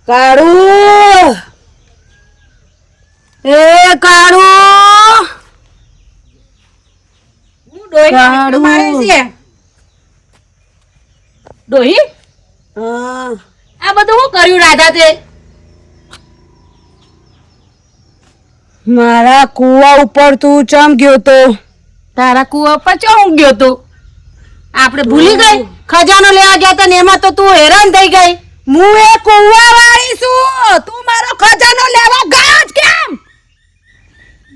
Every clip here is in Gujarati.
કાળુ એ કાળુ હું ડોહી કાળુ. મારે છે ડોહી હા આ બધું હું કર્યું રાધા તે મારા કુવા ઉપર તું ચમ ગયો તો તારા કુવા પર ચો ગયો તો આપણે ભૂલી ગઈ ખજાનો લેવા ગયા હતા ને એમાં તો તું હેરાન થઈ ગઈ હું એ કુવા વાળી છું તું મારો ખજાનો લેવા ગયો જ કેમ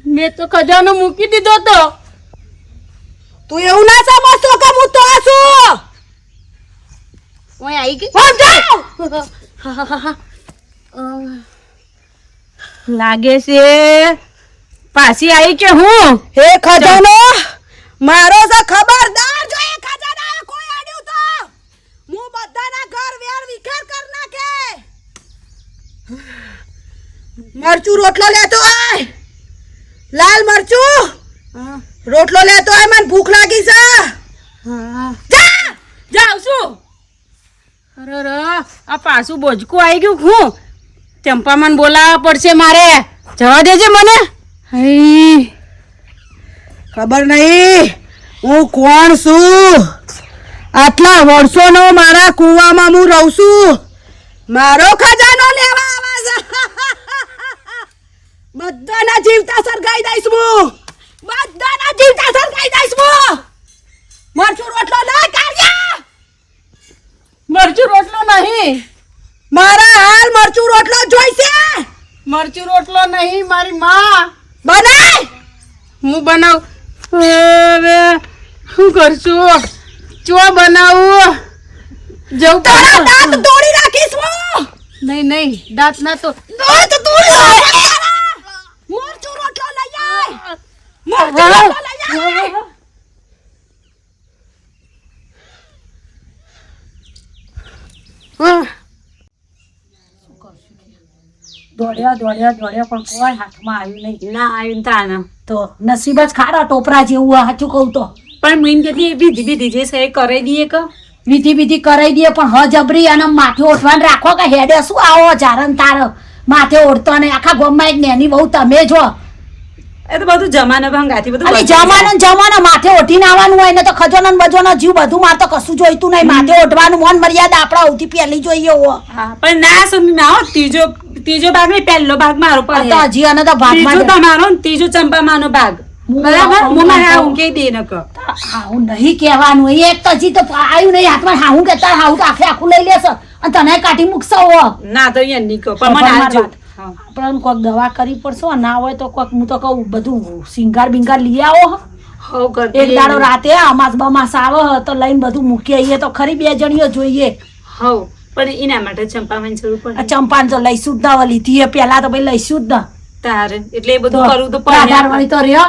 મેં તો ખજાનો મૂકી દીધો તો તું એવું ના સમજતો કે હું તો છું ઓય આવી ગઈ સમજાવ લાગે છે પાછી આવી કે હું હે ખજાનો મારો છે ખબરદાર જો એ ખજાના કોઈ આડ્યું તો હું બધાના ઘર વેર વિખેર કર નાખે મરચું રોટલો લેતો આય લાલ મરચું રોટલો લેતો આય મને ભૂખ લાગી છે જા જાવ છું અરે આ પાછું બોજકું આવી ગયું હું ચંપામાન બોલાવવા પડશે મારે જવા દેજે મને હઈ ખબર નહીં હું કોણ છું આટલા વર્ષોનો મારા કુવામાં હું રહું છું મારો ખજાનો લેવા આવે છે બધાના જીવતા સરગાઈ દઈશ હું બધાના જીવતા સરગાઈ દઈશ હું મરચું રોટલો ના કાર્યા મરચું રોટલો નહીં મારા હાલ મરચું રોટલો જોઈશે મરચું રોટલો નહીં મારી માં બનાય હું બનાવ હવે શું કરશું ચો બનાવું જવું તારા પડશે. દાંત તોડી નાખીશ હું નહીં નહીં દાંત ના તો દાંત તોડી નાખીશ મરચું રોટલો લઈ આય મરચું રોટલો લઈ આય દોડ્યા પણ કોઈ હાથમાં આવ્યું નહીં ના આવ્યું તાને તો નસીબ જ ખારા ટોપરા જેવું આ સાચું કહું તો પણ મીન કેટલી વિધિ વિધિ જે છે એ કરી દઈએ કે વિધિ કરાઈ દે પણ હજબરી અને માથે ઓઠવાન રાખો કે હેડે શું આવો જારણ તાર માથે ઓઢતો ને આખા ગામમાં એક નેની બહુ તમે જો એ તો બધું જમાના ભંગાથી બધું અને જમાનો માથે ઓઢીને આવવાનું હોય ને તો ખજોનો ને બજોનો જીવ બધું માર તો કશું જોઈતું નહીં માથે ઓઢવાનું મન મર્યાદા આપણા સૌથી પહેલી જોઈએ હો હા, પણ ના સમજી માં આવો ત્રીજો ભાગ નહીં પહેલો ભાગ મારો તો પડે હજી અને તો ભાગમાં ત્રીજો તમારો ને ત્રીજો ચંપામાનો ભાગ બરાબર હું મારે આવું કહી દે નક હાઉ નહીં કહેવાનું એક તો હજી તો આવ્યું નહીં હાથમાં હાઉ કેતા હાઉ તો આખું લઈ લેશે અને તને કાઢી મૂકશો હો ના તો અહીંયા નીકો પણ મને આલજો આપણે કોઈક દવા કરી પડશે ના હોય તો કોઈક હું તો કહું બધું સિંગાર બિંગાર લઈ આવો હો કર એક દાડો રાતે અમાસ બમાસ આવે તો લઈને બધું મૂકી આવીએ તો ખરી બે જણીઓ જોઈએ હો પણ એના માટે ચંપામાન જરૂર આ પડે ચંપાન તો લઈશું જ ના લીધી એ પેલા તો ભાઈ લઈશું જ ના તારે એટલે એ બધું કરવું તો આધારવાળી તો રહ્યો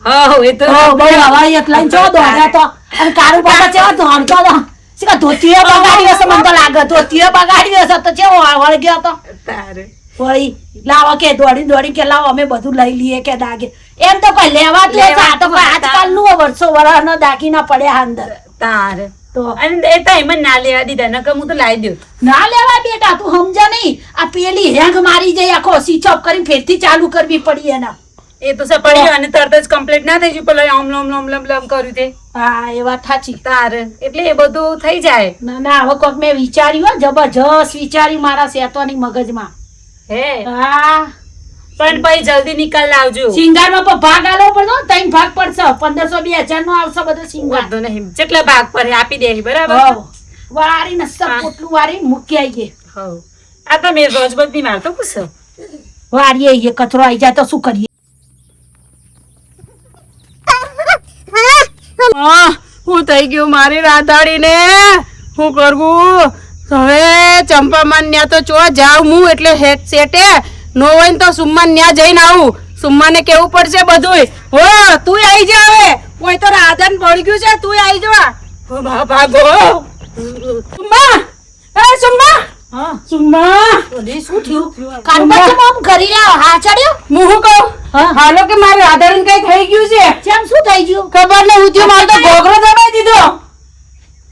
હા એ તો બહુ હવાઈ એક લઈને જો દોડ્યા તો અને કારું બાબા ચેવા દોડતો તો શીખા ધોતીએ બગાડી હશે મને તો લાગે ધોતીએ બગાડી હશે તો ચેવો વળગ્યો તો તારે વળી લાવો કે દોડી કે લાવો અમે બધું લઈ લઈએ કે દાગે એમ તો કોઈ લેવાતું હશે, આ તો કોઈ આજકાલનું વર્ષો વરાનો દાગીના પડ્યા અંદર તારે તો અને એ ટાઈમ ના લેવા દીધા નકર હું તો લાવી દઉં ના લેવા બેટા તું સમજા નહીં આ પેલી હેંગ મારી જાય આખો સ્વિચ ઓફ કરી ફેરથી ચાલુ કરવી પડી એના એ તો સપડ્યું અને તરત જ કમ્પ્લીટ ના થઈ ગયું પેલા ઓમ લોમ લોમ લમ લમ કર્યું તે હા એ વાત સાચી તારે એટલે એ બધું થઈ જાય ના ના હવે કોક મેં વિચાર્યું હો, જબરજસ્ત વિચાર્યું મારા શેતોની મગજમાં હે હા પણ પછી જલ્દી નિકાલ લાવજો સિંગારમાં પણ ભાગ આલો પડતો 3 ભાગ પડશે 1500 2000 નો આવશે બધો સિંગાર વાંધો નહીં જેટલા ભાગ પર હે આપી દે બરાબર હવ વારી ને સબ પોટલું વારી મૂકી આવીએ હવ આ તો મેં રોજ બધી માર તો પૂછો વારીએ આવીએ કચરો આવી જાય તો શું કરીએ હું થઈ ગયું મારી રાધાડીને હું કરવું હવે ચંપામાન ન્યા તો ચો જાઉં હું એટલે સેટે નો હોય ને તો સુમ્માન ન્યા જઈને આવું સુમ્માને કેવું પડશે બધુંય હો તું આવી જા હવે કોઈ તો રાધાને પડી ગયું છે તું આવી જા ભાગો સુમ્મા એ સુમ્મા હા સુમ્મા ઓલે શું થયું કાનબા કેમ આમ કરી રહ્યા હા ચડ્યો હું કહું હા. હાલો કે મારે રાધાડીને કઈ થઈ ગયું છે કેમ શું થઈ ગયું ખબર નહીં હું મારો તો ઘોઘરો દબાઈ દીધો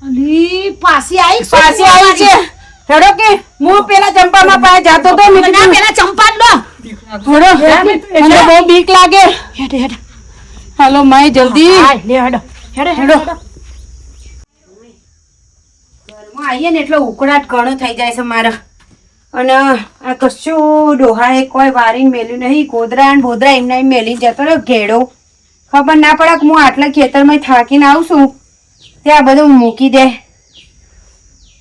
અલી પાછી આવી શું પાછી આવી છે હેડો કે હું પેલા ચંપામાં પાસે જાતો તો મેં ના કીધું, પેલા ચંપા લો હેડો મને બહુ બીક લાગે હેડ હેડ હાલો માય જલ્દી હાય, લે હેડો હેડો હેડો ઘરમાં આવીએ ને એટલે ઉકળાટ ઘણો થઈ જાય છે મારા અને આ કશું ડોહાએ કોઈ વારીને મેલ્યું નહીં ગોદરા ને બોદરા એમના એમ મેલી જતો રહ્યો ઘેડો ખબર ના પડે કે હું આટલા ખેતરમાં થાકીને આવું છું ત્યાં બધું મૂકી દે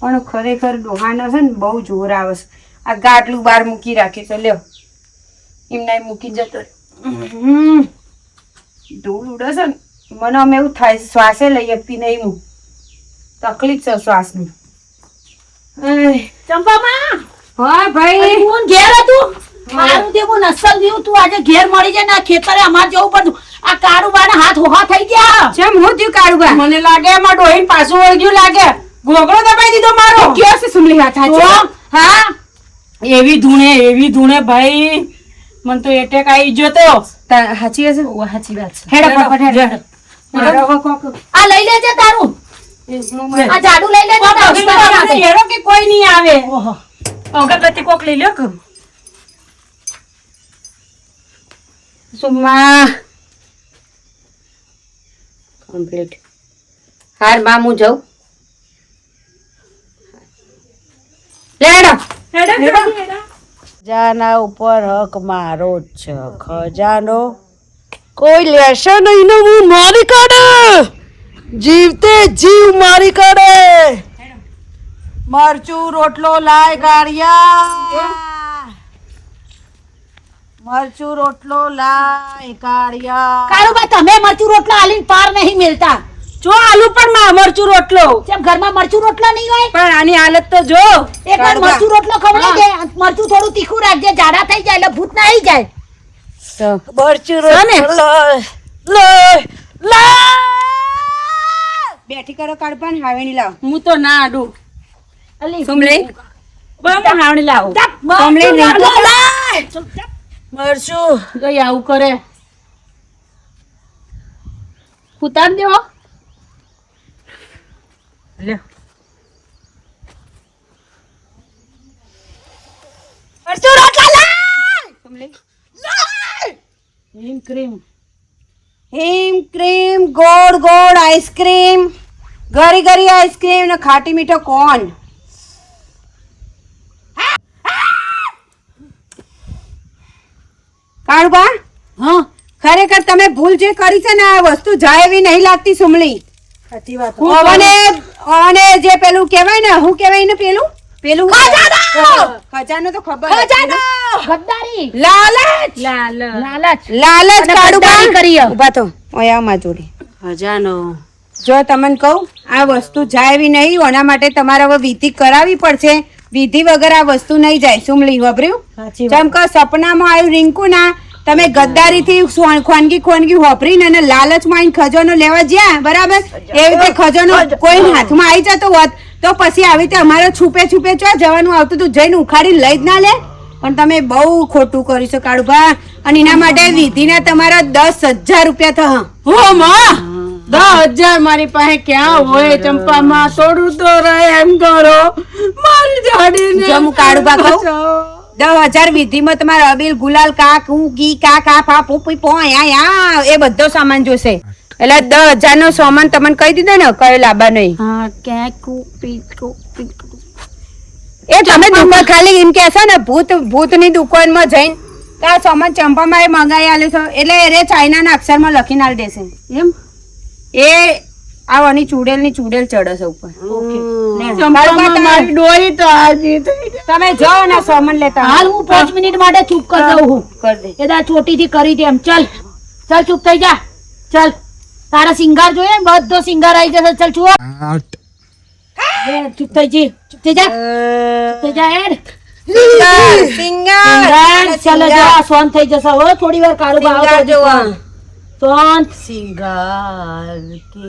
પણ ખરેખર ડોહાનો છે ને બહુ જોર આવે છે આ ગાટલું બહાર મૂકી રાખી તો લ્યો એમના એમ મૂકી જતો રહ્યો. ધૂળ ઉડે છે ને મને અમે એવું થાય છે શ્વાસે લઈ શકતી નહીં હું તકલીફ છે શ્વાસની. ચંપામાં હા ભાઈ તું ઘેર હતું મારું દેવું નસલ દેવું તું આજે ઘેર મળી જાય ને આ ખેતરે અમાર જવું પડતું આ કાળુબાના હાથ હોહા થઈ ગયા ચમ હું થયું કાળુબા મને લાગે એમાં ડોહીન પાછું વળગ્યું લાગે ઘોઘરો દબાઈ દીધો મારો કયો છે સુમલી હાથ તો, હા એવી ધૂણે ભાઈ મને તો એટેક આવી ગયો તો સાચી હશે સાચી વાત છે હેડો ફટાફટ હેડો. મારો હવે કોક આ લઈ લેજે તારું આ જાડુ લઈ લેજે તારું તારા માટે. હેડો કે કોઈ નહીં આવે ઓહો અગરબત્તી કોક લઈ લ્યો કે સુમા કમ્પ્લીટ હાર માં હું જાઉં લેડો ખજાના ઉપર હક મારો જ છે ખજાનો કોઈ લેશે નહીં ને હું મારી કાઢે જીવતે જીવ મારી કાઢે મરચું રોટલો લાય કાઢિયા મરચું રોટલો લાય કાઢિયા કાળુબા તમે મરચું રોટલા આલીને પાર નહીં મેલતા જો આલુ પણ માં મરચું રોટલો જેમ ઘરમાં મરચું રોટલા નહીં હોય પણ આની હાલત તો જો એક વાર મરચું રોટલો ખવડાવી દે મરચું થોડું તીખું રાખજે જાડા થઈ જાય એટલે ભૂત ના આવી જાય મરચું રોટલો બેઠી કરો કાઢવા ને હાવેણી લાવ હું તો ના આડું અલી સુમલી બરાબર હાવણી લાવ કમળી મરચું ગઈ આવું કરે ઉતાર દેવો લે મરચું રોટલા લાય હિમ ક્રીમ હિમ ક્રીમ ગોળ ગોળ આઈસ્ક્રીમ ગરી ગરી આઈસ્ક્રીમ ને ખાટી મીઠો કોન કાળુબા હા ખરેખર તમે ભૂલ જે કરી છે ને આ વસ્તુ જાય એવી નહીં લાગતી સુમલી સાચી વાત અને જે પેલું કહેવાય ને હું કહેવાય ને પેલું ખજાનો તો ખબર ખજાનો ગદ્દારી લાલચ લાલચ લાલચ અને કાળુબા ગદ્દારી કરી હે. ઉભા તો ઓયા માં જોડે ખજાનો જો તમને કહું આ વસ્તુ જાય એવી નહીં એના માટે તમારે હવે વિધિ કરાવવી પડશે વિધિ વગર આ વસ્તુ નહીં જાય સુમલી વાપર્યું સાચી વાત જેમ કે સપનામાં આવ્યું રિંકુ ના તમે ગદ્દારીથી ખોનગી હોપરીને અને લાલચમાં આવીને ખજાનો લેવા જ્યાં બરાબર એવી રીતે ખજાનો કોઈ હાથમાં આવી જતો હોત તો પછી આવી રીતે અમારે છુપે છુપે ચો જવાનું આવતું તું જઈને ઉખાડીને લઈ જ ના લે પણ તમે બહુ ખોટું કર્યું છે કાળુભા અને એના માટે વિધિના તમારા 10,000 રૂપિયા થયા હો માં 10,000 મારી પાસે ક્યાં હોય ચંપામાં થોડું તો રહે એમ કરો મારી જાડીને જો હું કાળુબા કહું 10,000 વિધિમાં તમારે અબીલ ગુલાલ કાક હું ગી કાક આ પા પૂપી પો યા એ બધો સામાન જોશે એટલે 10,000 નો સામાન તમને કહી દીધો ને કયો લાંબા નહીં હા ક્યાં કુપી એ તમે દુકાન ખાલી એમ કહેશો ને ભૂતની દુકાનમાં જઈને કે આ સામાન ચંપામાં એ મંગાઈ આલ્યો છો એટલે એ ચાઇનાના અક્ષરમાં લખીને આલી દેશે એમ એ આવવાની ચૂડેલ ચડે છે ઉપર ચંપામાં મારી ડોહી તો હાજી થઈ ગઈ. તમે જાઓ ને સામાન લેતા હાલ હું 5 મિનિટ માટે ચૂપ કરી દઉં હું કર દે એદા ચોટીથી કરી દે એમ ચલ ચલ ચૂપ થઈ જા ચલ તારા સિંગાર જોઈએ ને બધો સિંગાર આવી જશે ચલ ચૂપ ચૂપ થઈ જી ચૂપ થઈ જા હેડ સિંગર ચાલો જા સોન થઈ જશે હો થોડી વાર કાળું સિંગાર ભાવ જોવા સોન સિંગાર કે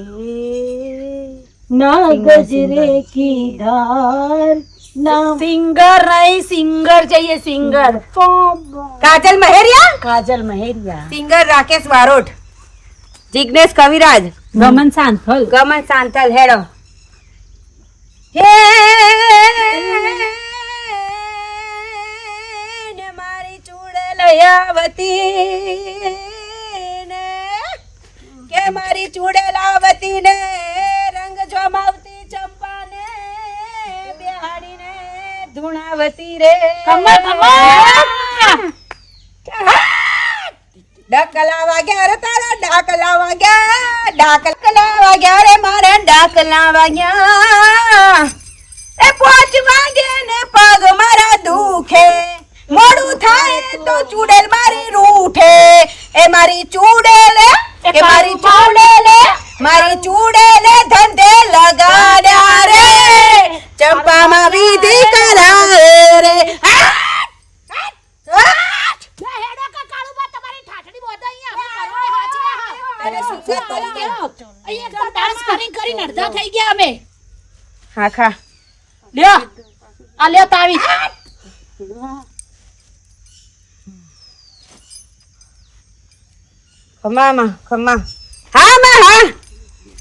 ના ગજરે કી ધાર સિંગર નહીં, સિંગર चाहिए સિંગર. કાજલ મહેરિયા, કાજલ મહેરિયા. સિંગર રાકેશ વારોટ, જિગ્નેશ કવિરાજ, ગમન સાંથલ. ગમન સાંતલ. હેડો. હે ને મારી ચૂડેલયાવતી ને, કે મારી ચૂડેલાવતી ને રંગ જમાવતી ચંપાને બિહાડીને ધૂણાવતી રે. ડાકલા વાગ્યા રે તારા, ડાકલા વાગ્યા, ડાકલા વાગ્યા રે મારે, ડાકલા વાગ્યા. એ 5 વાગે ને પગ મારા દુખે, મોડું થાય તો ચૂડેલ મારી રૂઠે. એ મારી ચૂડેલે, એ મારી ચૂડેલે, મારી ચૂડેલે ધંધે લગાડ્યા રે, ચંપામાં વિધિ કરાવે રે. હા ખા લ્યો આ લ્યો તાવી. ખમામાં ખમા. હા માં હા.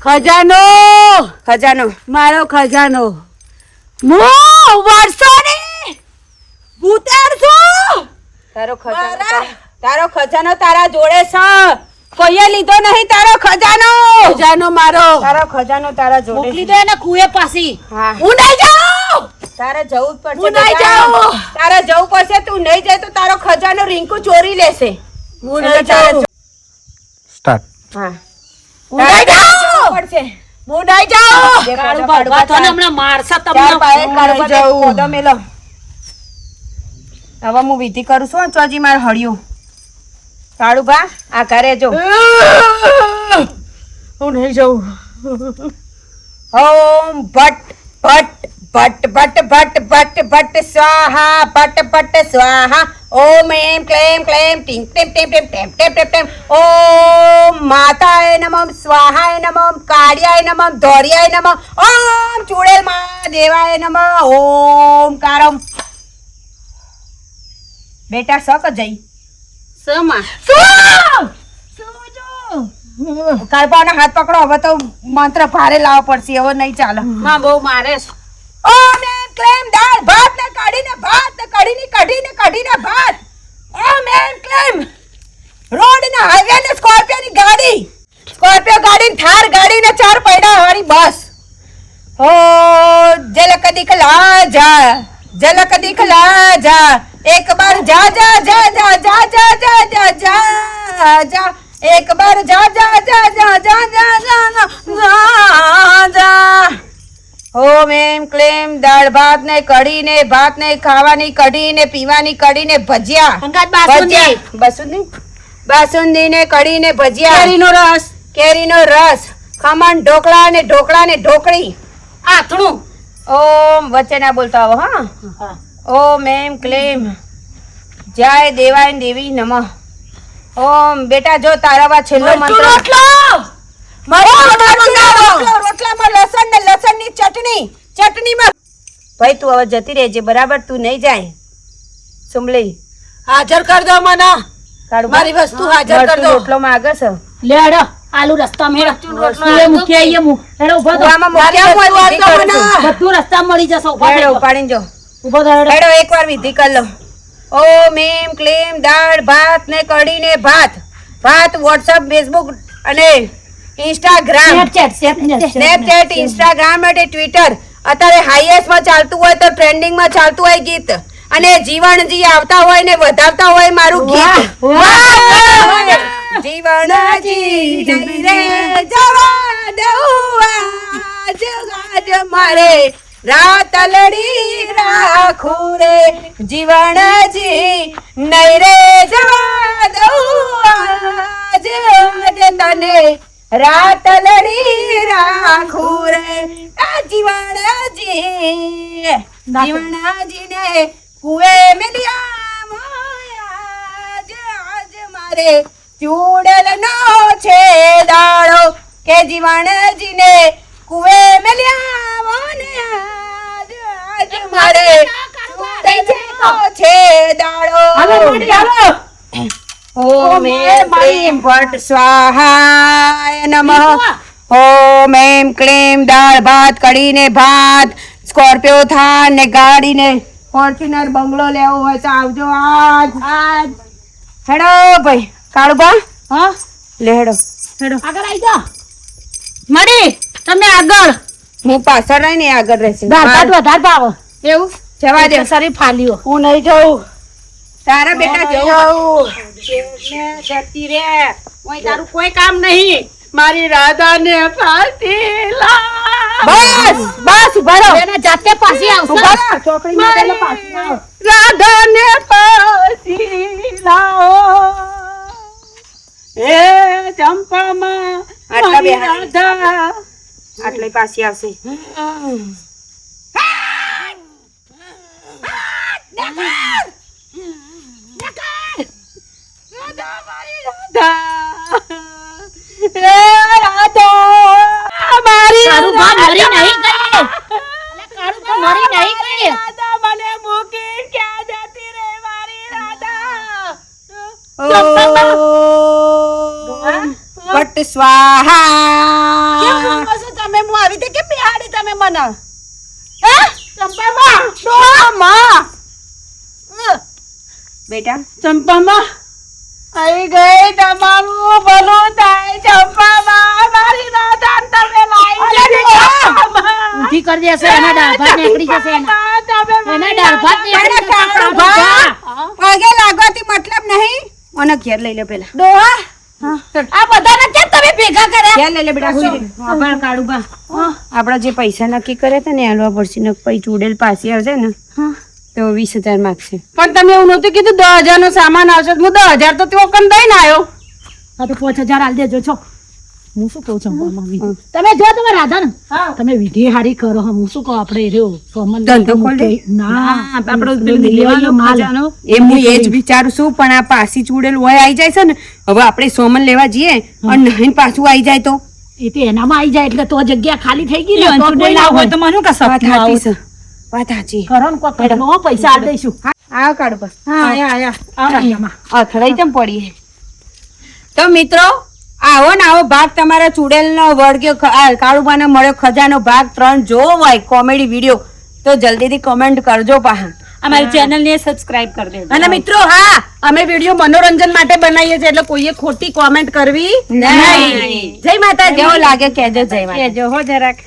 ખજાનો, ખજાનો. મારો ખજાનો. હું વર્ષોની ભૂતેર છું. તારો ખજાનો, તારો ખજાનો તારા જોડે છે. કોઈએ લીધો નહીં તારો ખજાનો. ખજાનો મારો. તારો ખજાનો તારા જોડે મોકલી છે. દો એને કુએ પાસી. હા. હું નહીં જાઉં. તારે જવું જ પડશે. હું નહીં બેટા. જાઉં. તારે જવું પડશે. તું નહીં જાય તો તારો ખજાનો રિંકુ ચોરી લેશે. હું એટલે નહીં તારે જાઉં. સ્ટાર્ટ. હા. હું નહીં તારે જાઉં. જવું પડશે. હું નહીં જાઉં. જે કાળું કાળું ભગવા તો ને કાળું હમણાં મારશે ચાર તમને. પાયે હું કાળું નહીં બધે જાઉં. પોદો મેલો. હવે હું વિધિ કરું છું હો, ચોજી માર હળિયું. કાળુભા આ ઘરે જો. હું નહીં જાઉં. ઓમ ભટ્ટ ભટ્ટ ભટ્ટ ભટ્ટ ભટ્ટ ભટ્ટ ભટ્ટ સ્વાહા ભટ્ટ ભટ્ટ સ્વાહા. ઓમ એમ ક્લેમ ક્લેમ ટીમ ટેમ ટેમ ટેમ ટેમ ટેમ ટેમ ટેમ. ઓમ માતાય નમઃ સ્વાહાય નમઃ કાળિયાય નમઃ ધોરિયાય નમઃ. ઓમ ચૂડેલ મહાદેવાય નમઃ. ઓમ કારમ. બેટા સક જઈ સમા કારબાના હાથ પકડો. હવે તો મંત્ર ભારે લાવવો પડશે. હવે નહીં ચાલે. માં બહુ મારે છે. ઓમ એમ ક્લેમ દાળ ભાત ને કાઢીને ભાત ને કઢીને કઢીને કઢીને ભાત. ઓમ એમ ક્લેમ રોડ ને હાઈવે ને સ્કોર્પિયો ની ગાડી, સ્કોર્પિયો ગાડી ને થાર ગાડી ને 4 પૈડા વાળી બસ. ઓ જલક દિખલા જા, જલક દિખલા જા, એક બાર જા જા જા જા જા જા જા જા જા જા, એક બાર જા જા જા જા જા જા જા જા જા. ઓમ એમ ક્લેમ દાળ ભાત ને કઢી ને ભાત ને ખાવાની કઢી ને પીવાની કઢી ને ભજીયા. અંગાત બાસુંદી. ભજીયા. બાસુંદી બાસુંદી ને કઢી ને ભજીયા. કેરીનો રસ. કેરીનો રસ, ખમણ ઢોકળા ને ઢોકળા ને ઢોકળી. આથણું. ઓમ વચ્ચે ના બોલતા આવો. હા. ઓમ એમ ક્લેમ જય દેવાય દેવી નમઃ. ઓમ બેટા જો તારાવા છેલ્લો મંત્ર. રોટલામાં લસણ ને લસણની ચટણી, ચટણીમાં. ભાઈ તું હવે જતી રહેજે બરાબર. તું નહીં જાય. સુમલી હાજર કર દો મને. કાળું મારી વસ્તુ હાજર કર દો. રોટલો માંગે છે. લે હેડો આલુ રસ્તા મેળો. કુએ મૂકી આવીએ હું. હેડો ઉભો થો. આમાં મૂક્યા હોય વિધિ કરું છું. બધું રસ્તા મળી જશે. ઉભો હેડો થો. ઉપાડીને જો. ઉભો થો હેડો. હેડો એકવાર વિધિ કરી લો. ઓમ એમ ક્લેમ દાળ ભાત ને કઢી ને ભાત. ભાત વોટ્સઅપ, ફેસબુક અને ઇન્સ્ટાગ્રામ, સ્નેપચેટ, ઇન્સ્ટાગ્રામ અને ટ્વિટર. અત્યારે હાઈએસ્ટ માં ચાલતું હોય તો ટ્રેન્ડિંગ માં ચાલતું હોય ગીત. અને જીવનજી આવતા હોય ને વધાવતા હોય મારું ગીત. જીવનજી જઈ રે જવા દઉં આજ ગાજ મારે, રાત લડી રાખું રે. જીવનજી નહીં રે જવા દઉં આજ તને, રાત લડી રાખું રે. આ જીવનજી, જીવનજીને કુએ મેલ્યા મોયા. આજ મારે ચૂડેલનો છે દાડો, કે જીવનજીને કુએ મેલ્યા મોને. આજ મારે ચૂડાઈ જેવો છે દાડો ઓમ એમ ક્લીમ ભટ્ટ સ્વાહાય નમઃ ઓમ એમ ક્લીમ દાળ ભાત કઢીને ભાત સ્કોર્પિયો થાર ને ગાડીને ફોર્ચ્યુનર બંગલો લેવો હોય તો આવજો આજ હેડો ભાઈ કાળુબા હા લે હેડો આગળ આવી જા મળી તમે આગળ હું પાછળ રહીને એ આગળ રહેશે દાળ ભાત વધારે ભાવ એવું જવા દે સરી ફાલ્યો હું નહીં જાઉં તારા બેટા જતી રે ઓય તારું કોઈ કામ નહીં મારી રાધાને ફાંસી લાવ બસ ઉભા રહો એના જાતે પાછી આવશે ઉભા રહો ચોકડીમાં પેલા પાછી આવો. રાધાને ફાંસી લાવો એ ચંપામાં આટલા બે મારી રાધા આટલે પાછી આવશે મારી કાળુ બા મરી નહીં ગઈ કાળુ બા મરી નહીં ગઈ રાધા મને મૂકી ક્યાં જતી રે મારી રાધા ઓમ ભટ્ટ સ્વાહા કેમ બોલો છો તમે હું આવી રીતે કેમ બિહાડી તમે મને હે ચંપામાં બેટા ચંપામાં આવી ગઈ તમારું ભલું થાય ચંપામાં મારી રાધા તમે લાવી ઊંધી કરી દેશે એના દાળ ભાત નીકળી જશે એના દાળ ભાત નીકળી જશે કાળુ બા પગે લાગવાથી મતલબ નહીં મને ઘેર લઈ લે પેલા ડોહા આ બધાને કેમ તમે ભેગા કર્યા ઘેર લઈ લે બેટા હુઈ રે. કાળુબા આપડા જે પૈસા નક્કી કર્યા હતા ને આલવા પડશે ને પછી ચૂડેલ પાછી આવશે ને તો 20,000 માંગશે પણ તમે એવું નહોતું કીધું 10,000 નો સામાન આવશે હું 10,000 તો તેઓ કન દઈને આવ્યો હા તો 5,000 આલ દેજો છો હું શું કહું છું મમ્મી તમે જો તમે રાધા ને તમે વિધિ હારી કરો હું શું કહું આપણે રહ્યો સોમન ધંધો ખોલી દે. ના આપણો લેવાનો માલ એ હું એ જ વિચારું છું પણ આ પાછી ચૂડેલ હોય આવી જાય છે ને હવે આપણે સોમન લેવા જઈએ અને નહીં પાછું આવી જાય તો એ તો એનામાં આવી જાય એટલે તો જગ્યા ખાલી થઈ ગઈ ને તો કોઈ ના હોય તો મને કા વાત સાચી છે વાત સાચી કરો ને કોઈ પેલો પૈસા આલ દઈશું આવ કાળુબા આયા અથડાઈ કેમ પડી તો મિત્રો આવો ને આવો ભાગ તમારા ચૂડેલનો વળગ્યો કાળુબાનો મળ્યો ખજાનો ભાગ 3 જોવો હોય કોમેડી વિડીયો તો જલ્દીથી કમેન્ટ કરજો પાહા અમારી ચેનલ ને સબસ્ક્રાઇબ કરી દેજો અને મિત્રો હા અમે વિડીયો મનોરંજન માટે બનાવીએ છીએ એટલે કોઈએ ખોટી કોમેન્ટ કરવી નહીં જય માતાજી જેવો લાગે કેજો જય માતા કેજો હો જરાક